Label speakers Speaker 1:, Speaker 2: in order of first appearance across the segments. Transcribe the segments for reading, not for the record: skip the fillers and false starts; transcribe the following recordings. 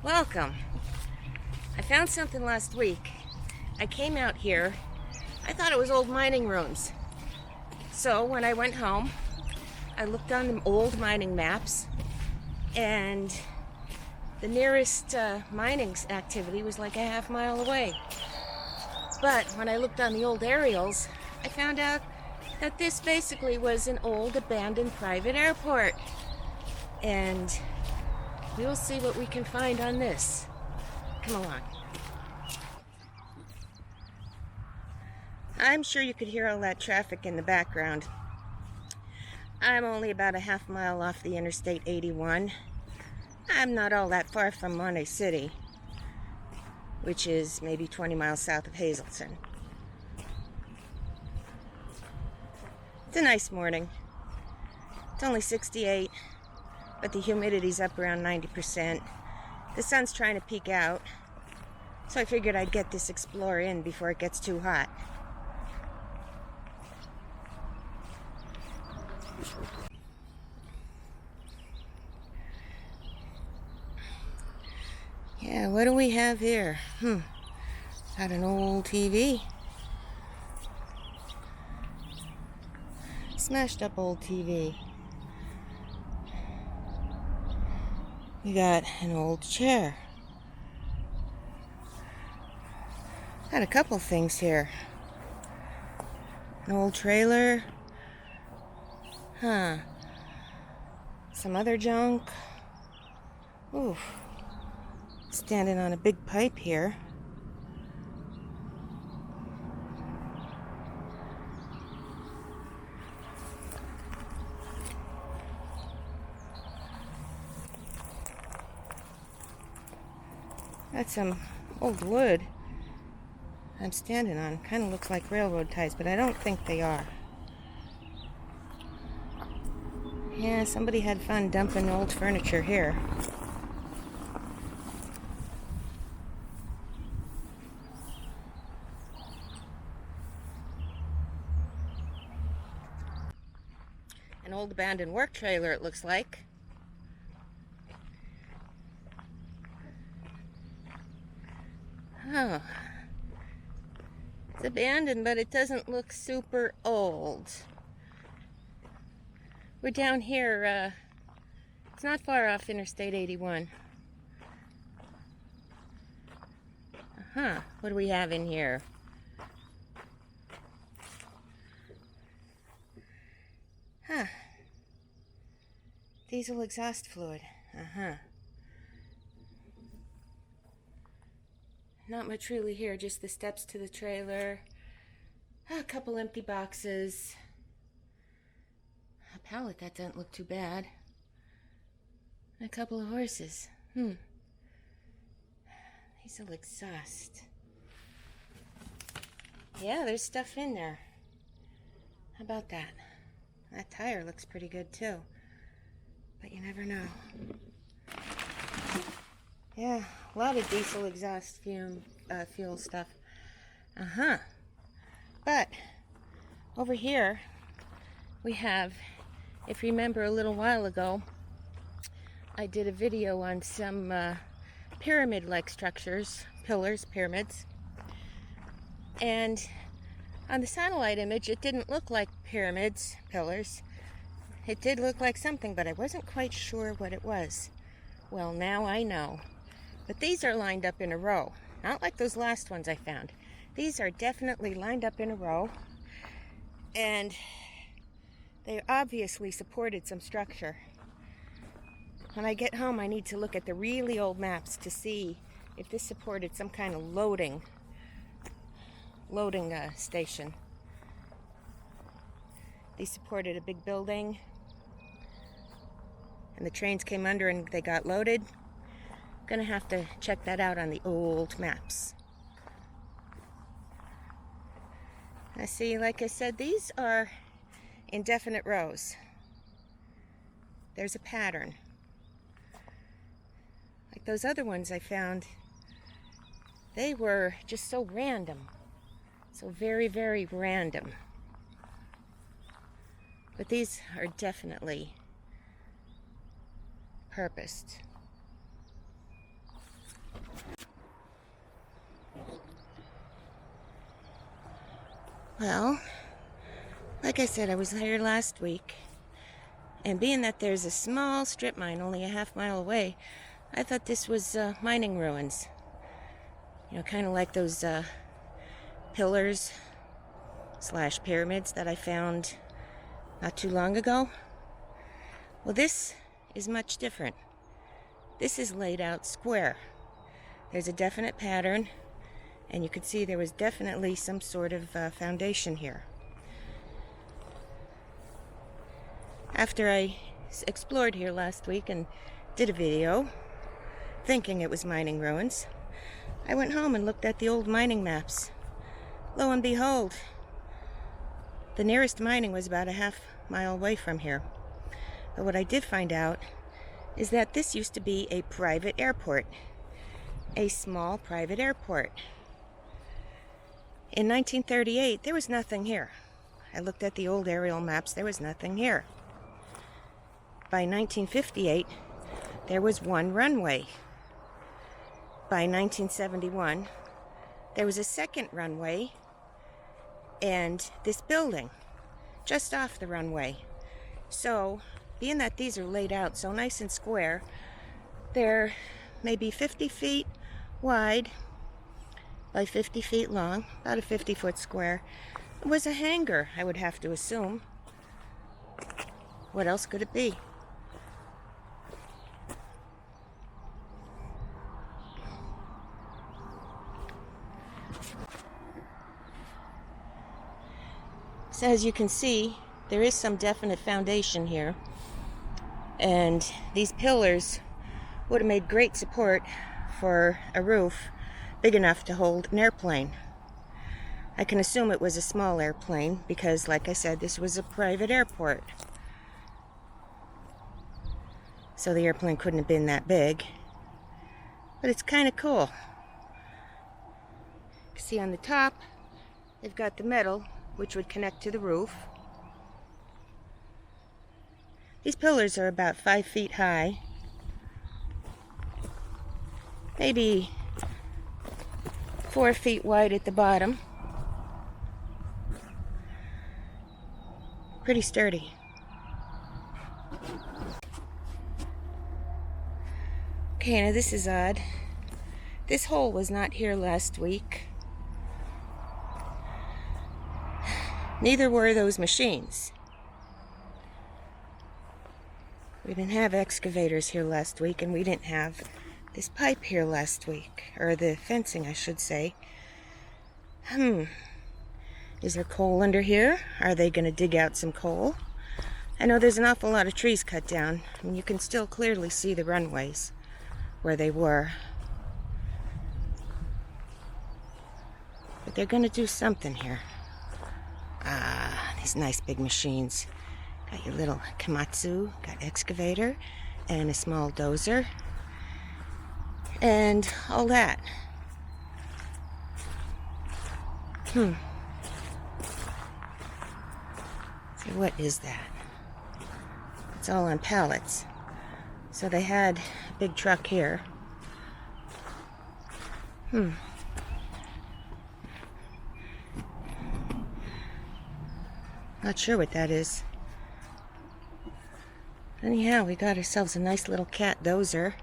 Speaker 1: Welcome. I found something last week. I came out here. I thought it was old mining ruins. So when I went home, I looked on the old mining maps, and the nearest mining activity was like a half-mile away. But when I looked on the old aerials, I found out that this basically was an old abandoned private airport. And we'll see what we can find on this. Come along. I'm sure you could hear all that traffic in the background. I'm only about a half mile off the Interstate 81. I'm not all that far from Monterey City, which is maybe 20 miles south of Hazleton. It's a nice morning. It's only 68, but the humidity's up around 90%. The sun's trying to peek out, so I figured I'd get this Explorer in before it gets too hot. Yeah, what do we have here? Got an old TV. Smashed up old TV. We got an old chair. Got a couple things here. An old trailer. Some other junk. Ooh. Standing on a big pipe here. That's some old wood I'm standing on. Kind of looks like railroad ties, but I don't think they are. Yeah, somebody had fun dumping old furniture here. An old abandoned work trailer, it looks like. Oh. It's abandoned, but it doesn't look super old. We're down here, it's not far off Interstate 81. What do we have in here? Diesel exhaust fluid. Not much really here, just the steps to the trailer. A couple empty boxes. A pallet that doesn't look too bad. A couple of horses. Diesel exhaust. Yeah, there's stuff in there. How about that? That tire looks pretty good too. But you never know. Yeah, a lot of diesel exhaust fuel stuff. But over here we have, if you remember a little while ago, I did a video on some pyramid-like structures, pillars, pyramids. And on the satellite image, it didn't look like pyramids, pillars. It did look like something, but I wasn't quite sure what it was. Well, now I know. But these are lined up in a row, not like those last ones I found. These are definitely lined up in a row, and they obviously supported some structure. When I get home, I need to look at the really old maps to see if this supported some kind of loading station. These supported a big building, and the trains came under and they got loaded. Gonna have to check that out on the old maps. I see, like I said, these are indefinite rows. There's a pattern. Like those other ones I found, they were just so random. So very, very random. But these are definitely purposed. Well, like I said, I was here last week, and being that there's a small strip mine only a half-mile away, I thought this was mining ruins. You know, kind of like those pillars / pyramids that I found not too long ago. Well, this is much different. This is laid out square. There's a definite pattern, and you could see there was definitely some sort of foundation here. After I explored here last week and did a video thinking it was mining ruins, I went home and looked at the old mining maps. Lo and behold, the nearest mining was about a half-mile away from here. But what I did find out is that this used to be a private airport, a small private airport. In 1938, there was nothing here. I looked at the old aerial maps, there was nothing here. By 1958, there was one runway. By 1971, there was a second runway and this building just off the runway. So, being that these are laid out so nice and square, they're maybe 50 feet wide by 50 feet long, about a 50-foot square. It was a hangar, I would have to assume. What else could it be? So as you can see, there is some definite foundation here, and these pillars would have made great support for a roof big enough to hold an airplane. I can assume it was a small airplane because, like I said, this was a private airport. So the airplane couldn't have been that big. But it's kind of cool. You can see on the top, they've got the metal which would connect to the roof. These pillars are about 5 feet high. Maybe 4 feet wide at the bottom. Pretty sturdy. Okay, now this is odd. This hole was not here last week. Neither were those machines. We didn't have excavators here last week, and we didn't have this pipe here last week. Or the fencing, I should say. Is there coal under here? Are they going to dig out some coal? I know there's an awful lot of trees cut down. I mean, you can still clearly see the runways where they were. But they're going to do something here. These nice big machines. Got your little Komatsu, got excavator, and a small dozer, and all that. So what is that? It's all on pallets. So they had a big truck here. Not sure what that is. Anyhow, we got ourselves a nice little CAT Dozer.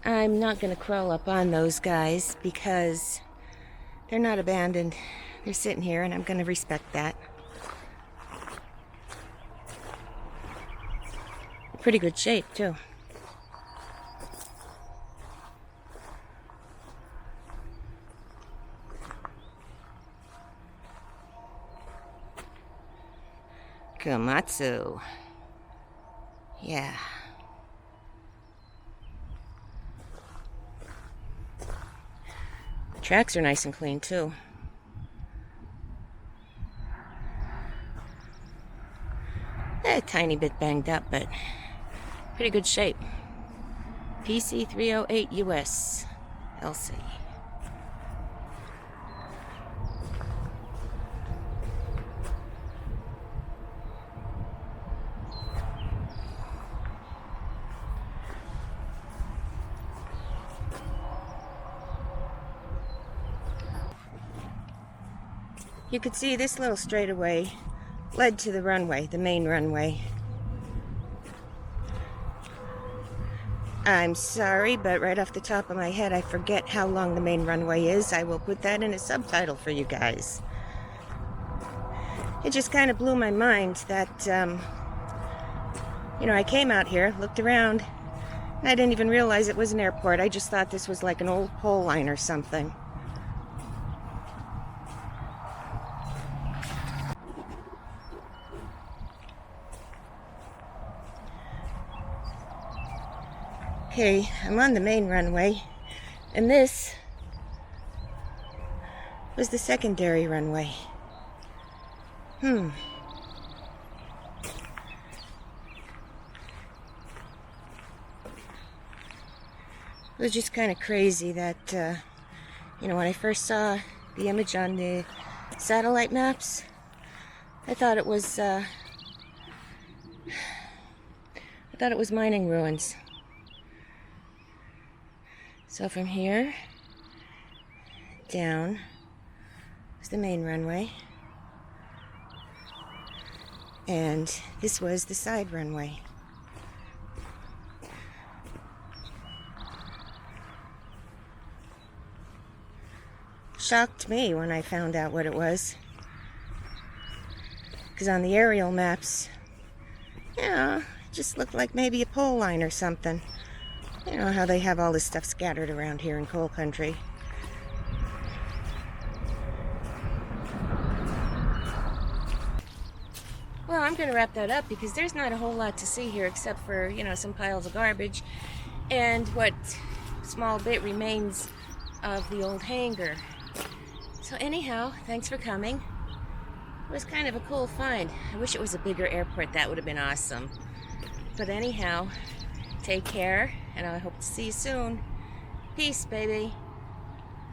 Speaker 1: I'm not going to crawl up on those guys because they're not abandoned. They're sitting here, and I'm going to respect that. Pretty good shape, too. Komatsu. Yeah. The tracks are nice and clean, too. A tiny bit banged up, but pretty good shape. PC308USLC. you could see this little straightaway led to the runway, the main runway. I'm sorry, but right off the top of my head, I forget how long the main runway is. I will put that in a subtitle for you guys. It just kind of blew my mind that, you know, I came out here, looked around, and I didn't even realize it was an airport. I just thought this was like an old pole line or something. Okay, I'm on the main runway, and this was the secondary runway. It was just kind of crazy that, you know, when I first saw the image on the satellite maps, I thought it was mining ruins. So from here down is the main runway, and this was the side runway. Shocked me when I found out what it was, because on the aerial maps, you know, it just looked like maybe a pole line or something. You know how they have all this stuff scattered around here in coal country. Well, I'm going to wrap that up because there's not a whole lot to see here except for, you know, some piles of garbage and what small bit remains of the old hangar. So anyhow, thanks for coming. It was kind of a cool find. I wish it was a bigger airport. That would have been awesome. But anyhow, take care, and I hope to see you soon. Peace, baby.